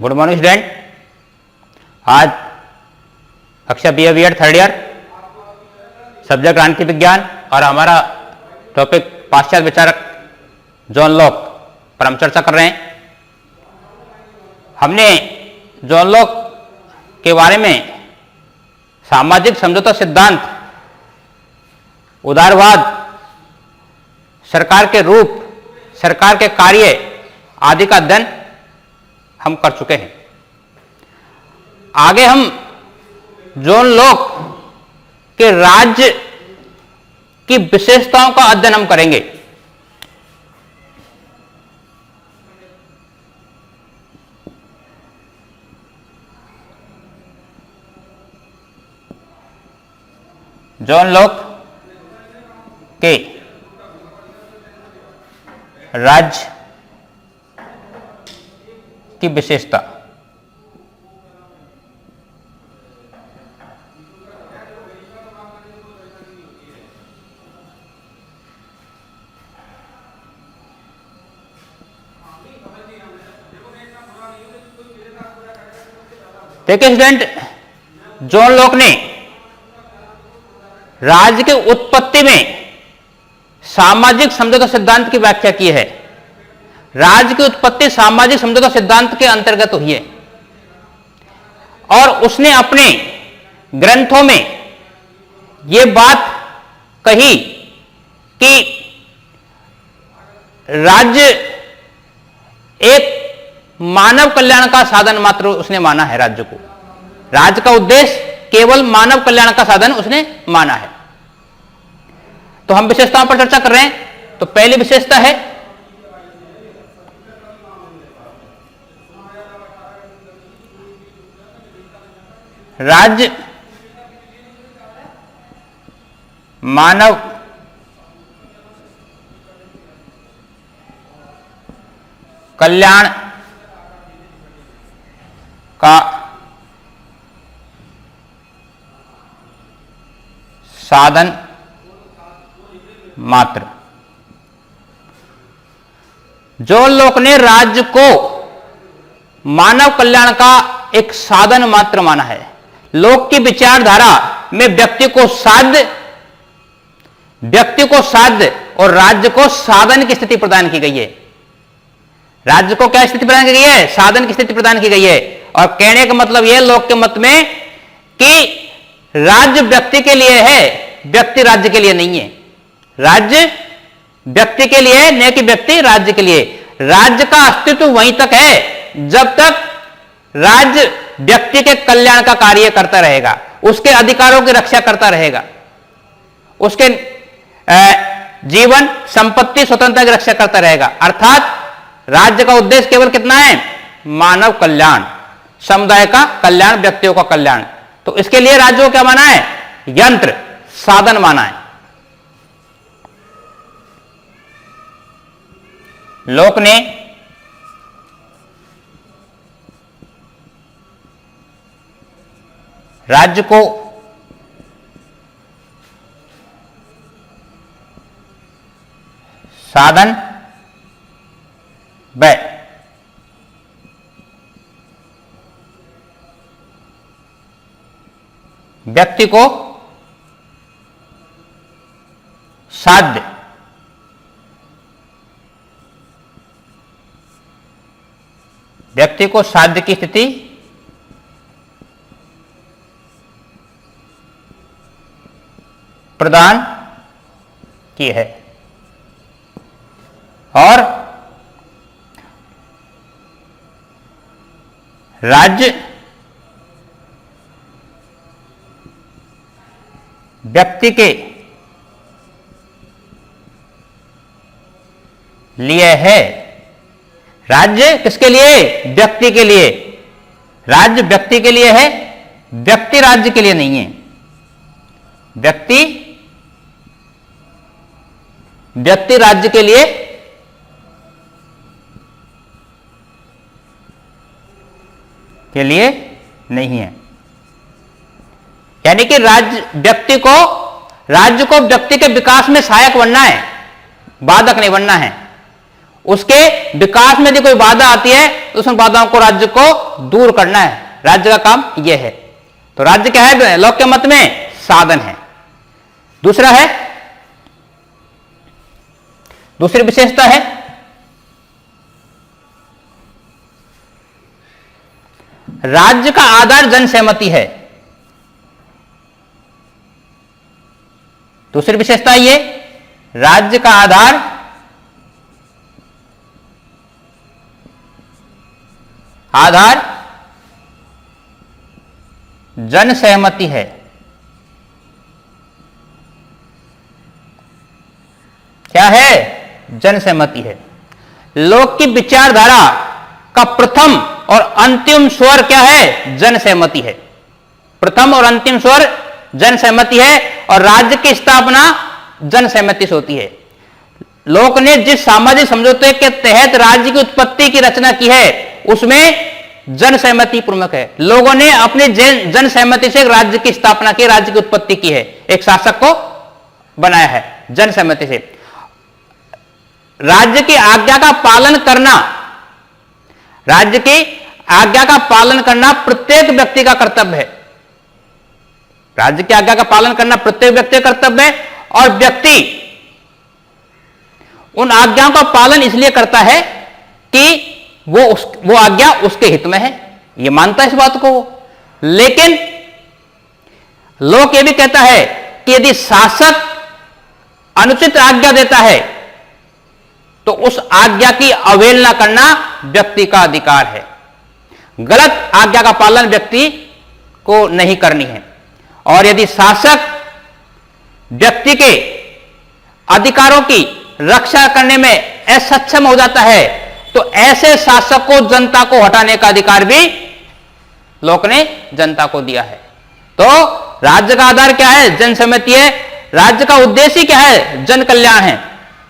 Good morning student. आज कक्षा BA. Third year, subject क्रांति विज्ञान और हमारा टॉपिक पाश्चात्य विचारक जॉन लॉक पर हम चर्चा कर रहे हैं। हमने जॉन लॉक के बारे में सामाजिक समझौता सिद्धांत, उदारवाद, सरकार के रूप, सरकार के कार्य आदि का अध्ययन हम कर चुके हैं। आगे हम जॉन लॉक के राज्य की विशेषताओं का अध्ययन हम करेंगे। जॉन लॉक के राज्य की विशेषता। देखिए स्टूडेंट, जॉन लॉक ने राज्य की उत्पत्ति में सामाजिक समझौता सिद्धांत की व्याख्या की है। राज्य की उत्पत्ति सामाजिक समझौता सिद्धांत के अंतर्गत हुई है और उसने अपने ग्रंथों में यह बात कही कि राज्य एक मानव कल्याण का साधन मात्र उसने माना है। राज्य को, राज्य का उद्देश्य केवल मानव कल्याण का साधन उसने माना है। तो हम विशेषताओं पर चर्चा कर रहे हैं। तो पहली विशेषता है राज्य मानव कल्याण का साधन मात्र। जॉन लॉक ने राज्य को मानव कल्याण का एक साधन मात्र माना है। लॉक की विचारधारा में व्यक्ति को साध्य और राज्य को साधन की स्थिति प्रदान की गई है। राज्य को क्या स्थिति प्रदान की गई है? साधन की स्थिति प्रदान की गई है। और कहने का मतलब यह लॉक के मत में कि राज्य व्यक्ति के लिए है, व्यक्ति राज्य के लिए नहीं है। राज्य व्यक्ति के लिए है, न कि व्यक्ति राज्य के लिए। राज्य का अस्तित्व वहीं तक है जब तक राज्य व्यक्ति के कल्याण का कार्य करता रहेगा, उसके अधिकारों की रक्षा करता रहेगा, उसके जीवन, संपत्ति, स्वतंत्रता की रक्षा करता रहेगा। अर्थात राज्य का उद्देश्य केवल कितना है? मानव कल्याण, समुदाय का कल्याण, व्यक्तियों का कल्याण। तो इसके लिए राज्य को क्या माना है? यंत्र, साधन माना है। लॉक ने राज्य को साधन व व्यक्ति को साध्य की स्थिति प्रदान की है। और राज्य व्यक्ति के लिए है। राज्य किसके लिए? व्यक्ति के लिए। राज्य व्यक्ति के लिए है, व्यक्ति राज्य के लिए नहीं है। व्यक्ति राज्य के लिए नहीं है। यानी कि राज्य को व्यक्ति के विकास में सहायक बनना है, बाधक नहीं बनना है। उसके विकास में यदि कोई बाधा आती है तो उस बाधाओं को राज्य को दूर करना है, राज्य का काम यह है। तो राज्य क्या है लोक के मत में? साधन है। दूसरा है, दूसरी विशेषता है राज्य का आधार जन सहमति है। दूसरी विशेषता ये, राज्य का आधार जन सहमति है। क्या है? जन सहमति है। लोक की विचारधारा का प्रथम और अंतिम स्वर क्या है? जन सहमति है। प्रथम और अंतिम स्वर जन सहमति है और राज्य की स्थापना जन सहमति से होती है। लोक ने जिस सामाजिक समझौते के तहत राज्य की उत्पत्ति की रचना की है उसमें जन सहमति प्रमुख है। लोगों ने अपने जन सहमति से राज्य की स्थापना की, राज्य की उत्पत्ति की है, एक शासक को बनाया है जन सहमति से। राज्य की आज्ञा का पालन करना, राज्य की आज्ञा का पालन करना प्रत्येक व्यक्ति का कर्तव्य है। राज्य की आज्ञा का पालन करना प्रत्येक व्यक्ति का कर्तव्य है और व्यक्ति उन आज्ञाओं का पालन इसलिए करता है कि वो आज्ञा उसके हित में है, ये मानता है इस बात को। लेकिन लोक ये भी कहता है कि यदि शासक अनुचित आज्ञा देता है तो उस आज्ञा की अवहेलना करना व्यक्ति का अधिकार है। गलत आज्ञा का पालन व्यक्ति को नहीं करनी है। और यदि शासक व्यक्ति के अधिकारों की रक्षा करने में असक्षम हो जाता है तो ऐसे शासक को जनता को हटाने का अधिकार भी लोक ने जनता को दिया है। तो राज्य का आधार क्या है? जन सहमति है। राज्य का उद्देश्य क्या है? जन कल्याण है।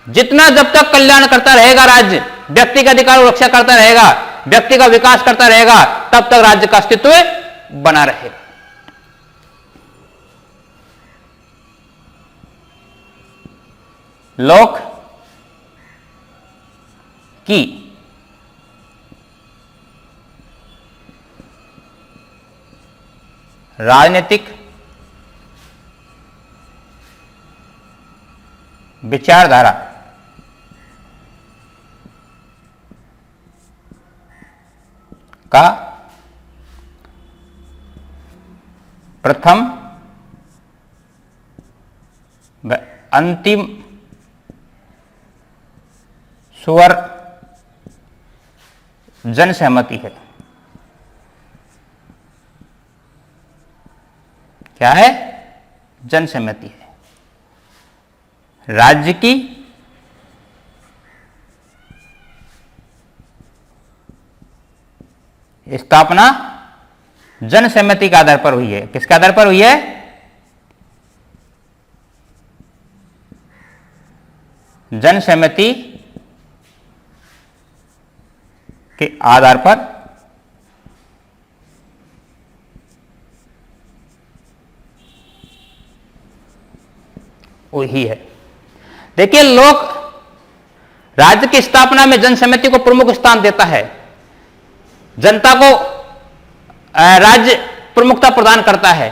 जितना जब तक कल्याण करता रहेगा राज्य, व्यक्ति का अधिकार रक्षा करता रहेगा, व्यक्ति का विकास करता रहेगा, तब तक राज्य का अस्तित्व बना रहेगा। लोक की राजनीतिक विचारधारा का प्रथम व अंतिम स्वर जन सहमति है। क्या है? जन सहमति है। राज्य की स्थापना जन सहमति के आधार पर हुई है। किसके आधार पर हुई है? जन सहमति के आधार पर वही है। देखिए, लोक राज्य की स्थापना में जन सहमति को प्रमुख स्थान देता है, जनता को राज्य प्रमुखता प्रदान करता है।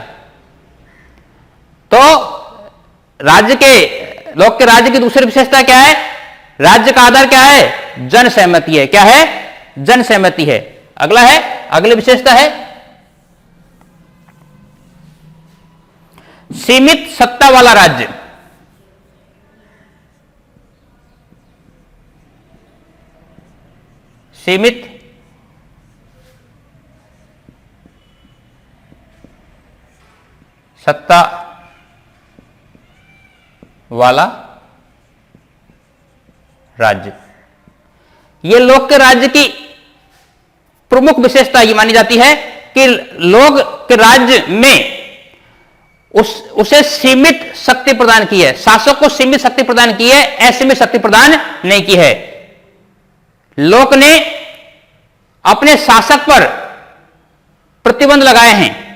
तो राज्य के लोक के राज्य की दूसरी विशेषता क्या है? राज्य का आधार क्या है? जन सहमति है। क्या है? जन सहमति है। अगला है, अगली विशेषता है सीमित सत्ता वाला राज्य। सीमित सत्ता वाला राज्य। यह लोक के राज्य की प्रमुख विशेषता ये मानी जाती है कि लोक के राज्य में उसे सीमित शक्ति प्रदान की है, शासक को सीमित शक्ति प्रदान की है, असीमित शक्ति प्रदान नहीं की है। लोक ने अपने शासक पर प्रतिबंध लगाए हैं।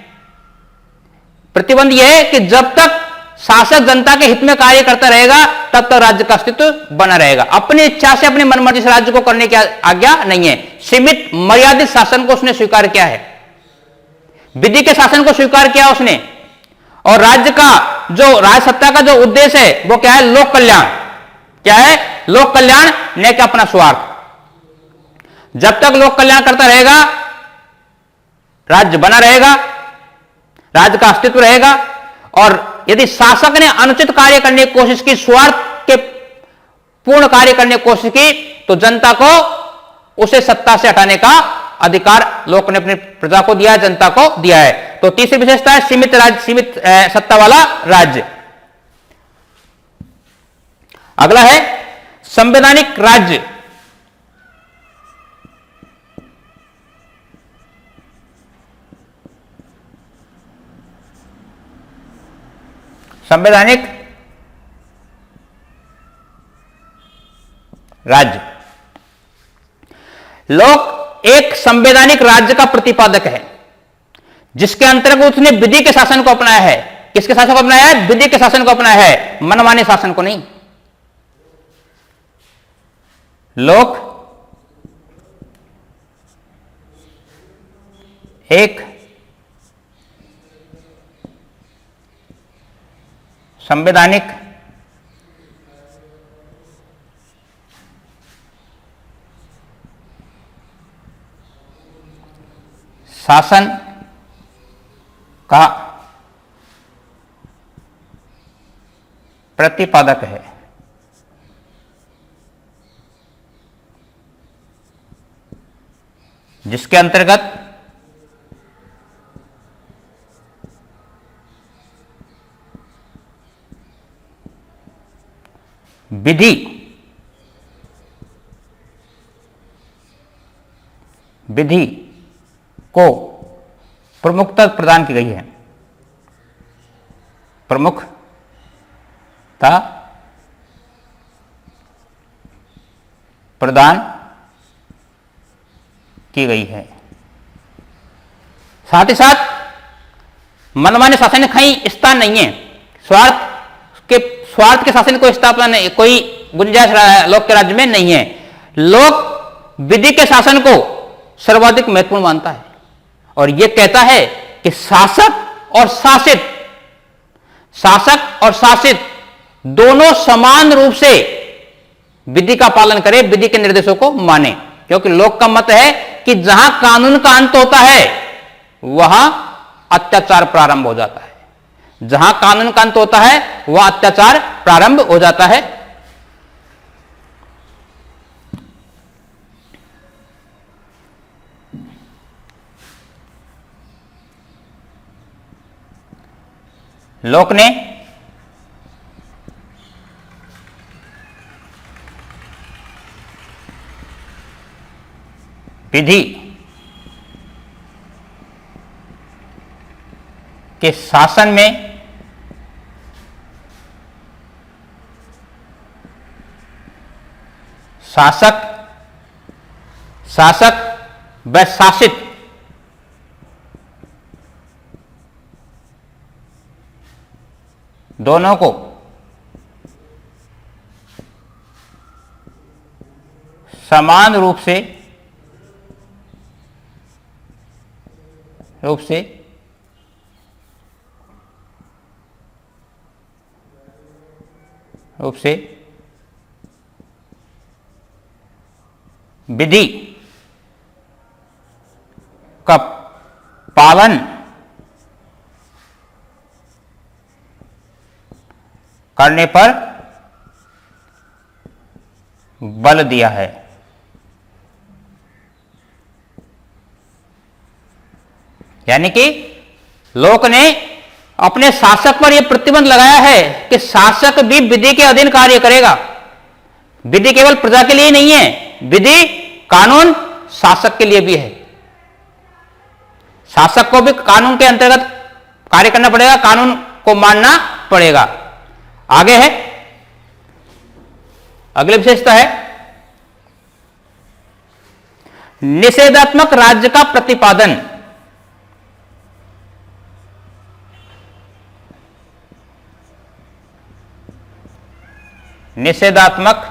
प्रतिबंध यह है कि जब तक शासक जनता के हित में कार्य करता रहेगा तब तक राज्य का अस्तित्व बना रहेगा। अपनी इच्छा से अपनी मनमर्जी से राज्य को करने की आज्ञा नहीं है। सीमित मर्यादित शासन को उसने स्वीकार किया है, विधि के शासन को स्वीकार किया उसने। और राज्य का जो राज्य सत्ता का जो उद्देश्य है वो क्या है? लोक कल्याण। क्या है? लोक कल्याण, न कि अपना स्वार्थ। जब तक लोक कल्याण करता रहेगा राज्य बना रहेगा, राज्य का अस्तित्व रहेगा। और यदि शासक ने अनुचित कार्य करने की कोशिश की, स्वार्थ के पूर्ण कार्य करने की कोशिश की, तो जनता को उसे सत्ता से हटाने का अधिकार लोक ने अपनी प्रजा को दिया, जनता को दिया है। तो तीसरी विशेषता है सीमित राज्य, सीमित सत्ता वाला राज्य। अगला है संवैधानिक राज्य। संवैधानिक राज्य। लोक एक संवैधानिक राज्य का प्रतिपादक है जिसके अंतर्गत उसने विधि के शासन को अपनाया है। किसके शासन को अपनाया है? विधि के शासन को अपनाया है, मनमाने शासन को नहीं। लोक एक संवैधानिक शासन का प्रतिपादक है। जिसके अंतर्गत विधि को प्रमुखता प्रदान की गई है। प्रमुखता प्रदान की गई है। साथ ही साथ मनमाने शासन में कहीं स्थान नहीं है। स्वार्थ के शासन को स्थापना नहीं, कोई गुंजाइश लोक के राज्य में नहीं है। लोक विधि के शासन को सर्वाधिक महत्वपूर्ण मानता है और यह कहता है कि शासक और शासित दोनों समान रूप से विधि का पालन करें, विधि के निर्देशों को माने। क्योंकि लोक का मत है कि जहां कानून का अंत होता है वहां अत्याचार प्रारंभ हो जाता है। जहां कानून का अंत होता है वह अत्याचार प्रारंभ हो जाता है। लोक ने विधि के शासन में शासक व शासित दोनों को समान रूप से विधि का पालन करने पर बल दिया है। यानी कि लोक ने अपने शासक पर यह प्रतिबंध लगाया है कि शासक भी विधि के अधीन कार्य करेगा। विधि केवल प्रजा के लिए नहीं है, विधि कानून शासक के लिए भी है। शासक को भी कानून के अंतर्गत कार्य करना पड़ेगा, कानून को मानना पड़ेगा। आगे है अगली विशेषता है निषेधात्मक राज्य का प्रतिपादन। निषेधात्मक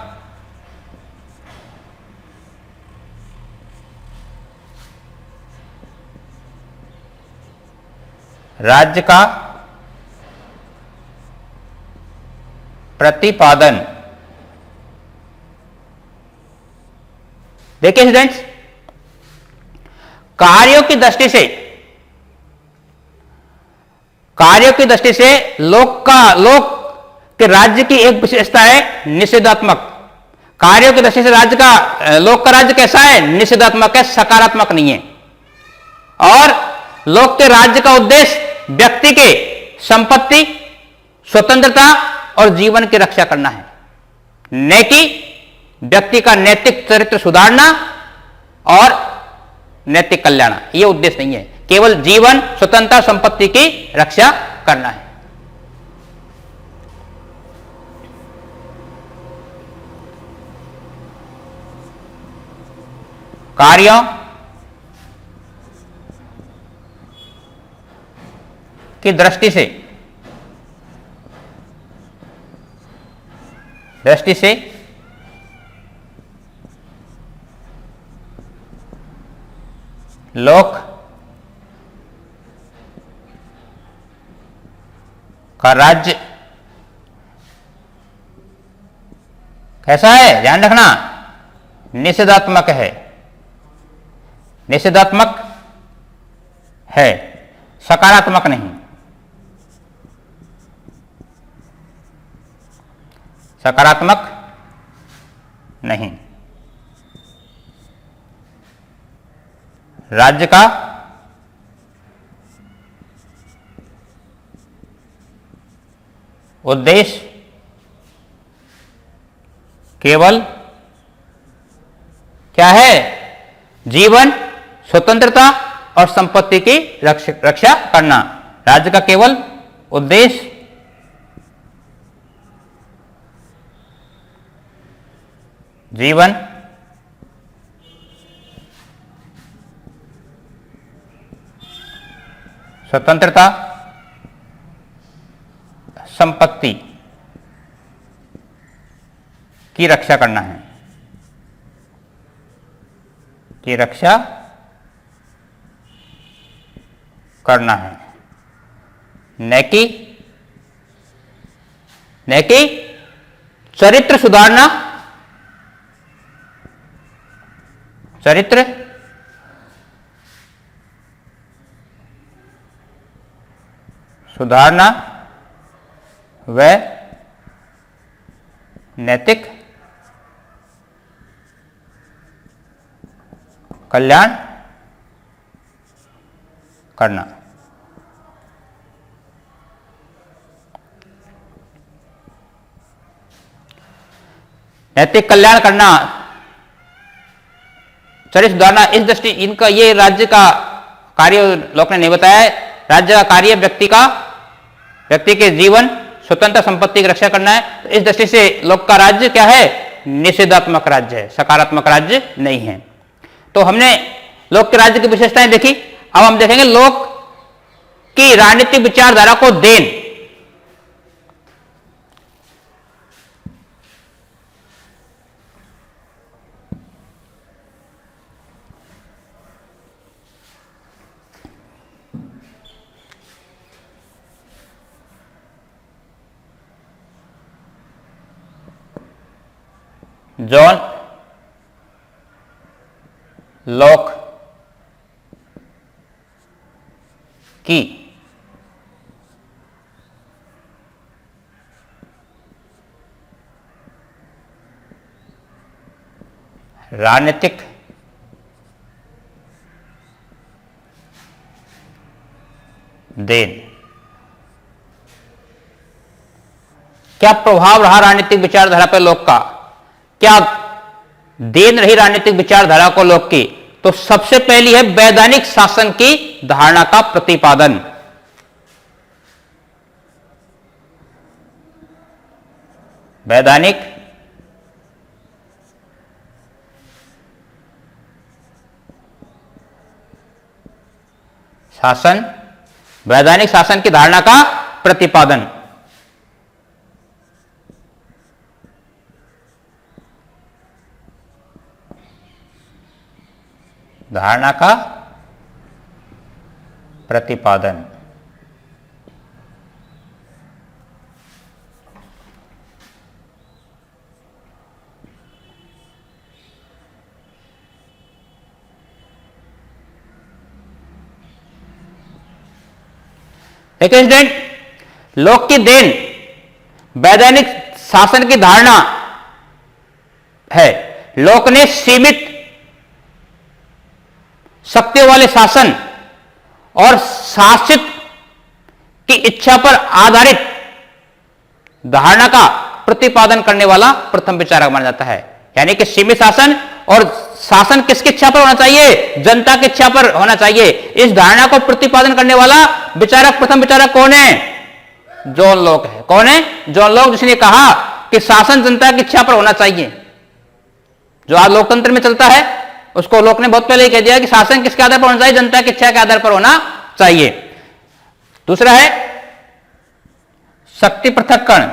राज्य का प्रतिपादन। देखिए स्टूडेंट्स, कार्यों की दृष्टि से लोक के राज्य की एक विशेषता है निषेधात्मक। कार्यों की दृष्टि से लोक का राज्य कैसा है? निषेधात्मक है, सकारात्मक नहीं है। और लोक के राज्य का उद्देश्य व्यक्ति के संपत्ति, स्वतंत्रता और जीवन की रक्षा करना है, न कि व्यक्ति का नैतिक चरित्र सुधारना और नैतिक कल्याण। यह उद्देश्य नहीं है, केवल जीवन, स्वतंत्रता, संपत्ति की रक्षा करना है। कार्यों की दृष्टि से लोक का राज्य कैसा है? ध्यान रखना, निषेधात्मक है। निषेधात्मक है, सकारात्मक नहीं। सकारात्मक नहीं। राज्य का उद्देश्य केवल क्या है? जीवन, स्वतंत्रता और संपत्ति की रक्षा करना। राज्य का केवल उद्देश्य जीवन, स्वतंत्रता, संपत्ति की रक्षा करना है, की रक्षा करना है, न कि चरित्र सुधारना, चरित्र सुधारना व नैतिक कल्याण करना। नैतिक कल्याण करना, चरित्र सुधारना, इस दृष्टि इनका ये राज्य का कार्य लोक ने नहीं बताया है। राज्य का कार्य व्यक्ति के जीवन, स्वतंत्र संपत्ति की रक्षा करना है। तो इस दृष्टि से लोक का राज्य क्या है? निषेधात्मक राज्य है, सकारात्मक राज्य नहीं है। तो हमने लोक के राज्य की विशेषताएं देखी। अब हम देखेंगे लोक की राजनीतिक विचारधारा को देन। जॉन लॉक की राजनीतिक देन। क्या प्रभाव रहा राजनीतिक विचारधारा पर लोक का? क्या देन रही राजनीतिक विचारधारा को लोक की? तो सबसे पहली है वैधानिक शासन की धारणा का प्रतिपादन। वैधानिक शासन, वैधानिक शासन की धारणा का प्रतिपादन। धारणा का प्रतिपादन। देखिए स्टूडेंट, लोक की देन वैधानिक शासन की धारणा है। लोक ने सीमित शक्तियों वाले शासन और शासित की इच्छा पर आधारित धारणा का प्रतिपादन करने वाला प्रथम विचारक माना जाता है। यानी कि सीमित शासन और शासन किसकी इच्छा पर होना चाहिए? जनता की इच्छा पर होना चाहिए। इस धारणा को प्रतिपादन करने वाला विचारक, प्रथम विचारक कौन है? जॉन लॉक है। कौन है? जॉन लॉक, जिसने कहा कि शासन जनता की इच्छा पर होना चाहिए। जो आज लोकतंत्र में चलता है उसको लॉक ने बहुत पहले ही कह दिया कि शासन किसके आधार पर होना चाहिए? जनता की इच्छा के आधार पर होना चाहिए। दूसरा है शक्ति पृथक्करण।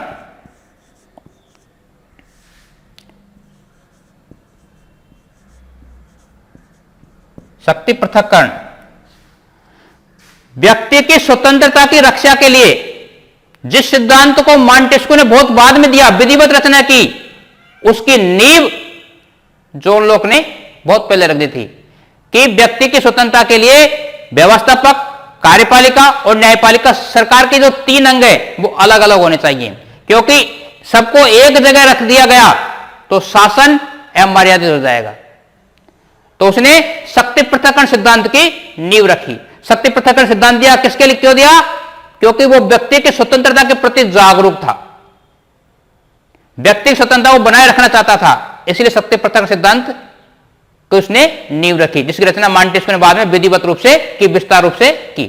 शक्ति पृथक्करण व्यक्ति की स्वतंत्रता की रक्षा के लिए जिस सिद्धांत को मॉन्टेस्क्यू ने बहुत बाद में दिया, विधिवत रचना की, उसकी नींव जॉन लॉक ने बहुत पहले रख दी थी कि व्यक्ति की स्वतंत्रता के लिए व्यवस्थापक, कार्यपालिका और न्यायपालिका, सरकार के जो तीन अंग है वो अलग अलग होने चाहिए। क्योंकि सबको एक जगह रख दिया गया तो शासन अमर्यादित हो जाएगा। तो उसने शक्ति पृथक्करण सिद्धांत की नींव रखी। शक्ति पृथक्करण सिद्धांत दिया किसके लिए? क्यों दिया? क्योंकि वो व्यक्ति की स्वतंत्रता के प्रति जागरूक था, व्यक्ति की स्वतंत्रता को बनाए रखना चाहता था, इसलिए शक्ति पृथक्करण सिद्धांत को उसने नींव रखी, जिसकी रचना मॉन्टेस्क्यू ने बाद में विधिवत रूप से की, विस्तार रूप से की।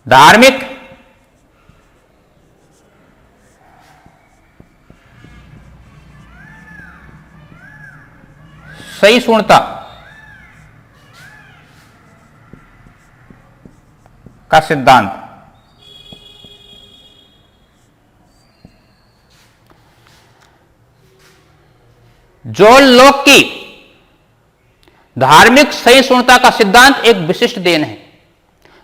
धार्मिक सहिष्णुता का सिद्धांत। जॉन लॉक की धार्मिक सहिष्णुता का सिद्धांत एक विशिष्ट देन है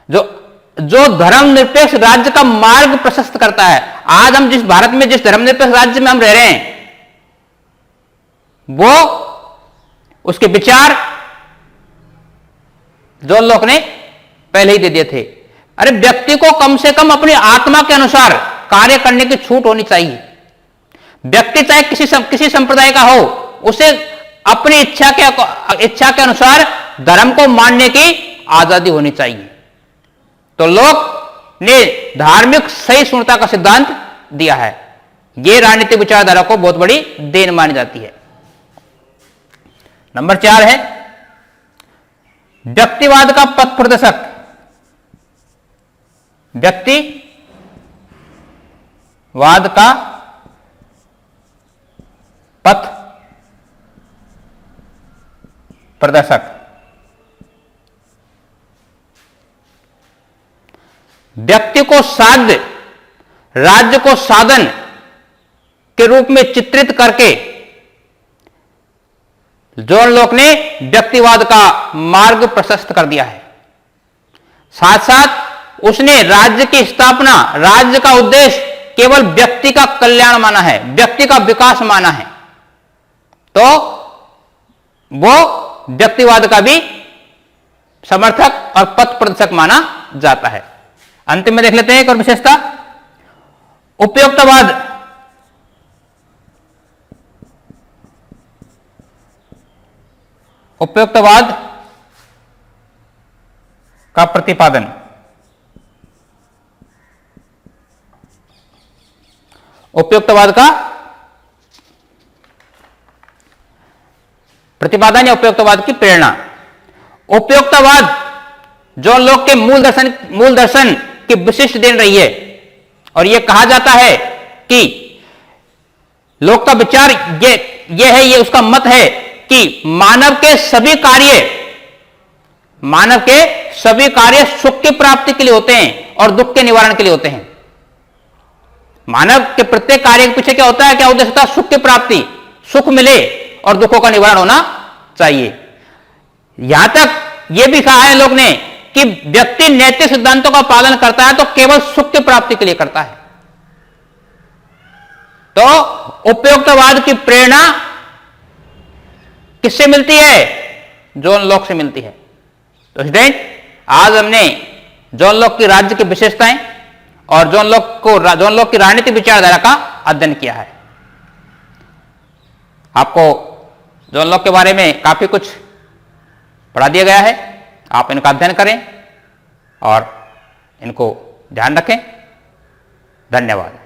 जो धर्मनिरपेक्ष राज्य का मार्ग प्रशस्त करता है। आज हम जिस भारत में, जिस धर्मनिरपेक्ष राज्य में हम रह रहे हैं, वो उसके विचार जॉन लॉक ने पहले ही दे दिए थे। अरे व्यक्ति को कम से कम अपनी आत्मा के अनुसार कार्य करने की छूट होनी चाहिए। व्यक्ति चाहे किसी संप्रदाय का हो, उसे अपनी इच्छा के अनुसार धर्म को मानने की आजादी होनी चाहिए। तो लॉक ने धार्मिक सहिष्णुता का सिद्धांत दिया है। यह राजनीतिक विचारधारा को बहुत बड़ी देन मानी जाती है। नंबर 4 है व्यक्तिवाद का पथ प्रदर्शक। व्यक्तिवाद का पथ प्रदर्शक। व्यक्ति को साध्य, राज्य को साधन के रूप में चित्रित करके जॉन लॉक ने व्यक्तिवाद का मार्ग प्रशस्त कर दिया है। साथ साथ उसने राज्य की स्थापना, राज्य का उद्देश्य केवल व्यक्ति का कल्याण माना है, व्यक्ति का विकास माना है। तो वो व्यक्तिवाद का भी समर्थक और पथ प्रदर्शक माना जाता है। अंतिम में देख लेते हैं एक और विशेषता, उपयोक्तावाद। उपयोक्तावाद का प्रतिपादन। उपयोक्तावाद का प्रतिपादन या उपयोक्तावाद की प्रेरणा। उपयोक्तावाद जॉन लॉक के मूल दर्शन की विशिष्ट देन रही है और यह कहा जाता है कि लॉक का विचार ये उसका मत है कि मानव के सभी कार्य सुख की प्राप्ति के लिए होते हैं और दुख के निवारण के लिए होते हैं। मानव के प्रत्येक कार्य के पीछे क्या होता है? क्या उद्देश्य होता है? सुख की प्राप्ति, सुख मिले और दुखों का निवारण होना चाहिए। यहां तक यह भी कहा है लोग ने कि व्यक्ति नैतिक सिद्धांतों का पालन करता है तो केवल सुख की प्राप्ति के लिए करता है। तो उपयोक्तवाद की प्रेरणा किससे मिलती है? जॉन लॉक से मिलती है। तो स्टूडेंट, आज हमने जॉन लॉक की राज्य की विशेषताएं और जॉन लॉक की राजनीतिक विचारधारा का अध्ययन किया है। आपको जॉन लॉक के बारे में काफी कुछ पढ़ा दिया गया है। आप इनका अध्ययन करें और इनको ध्यान रखें। धन्यवाद।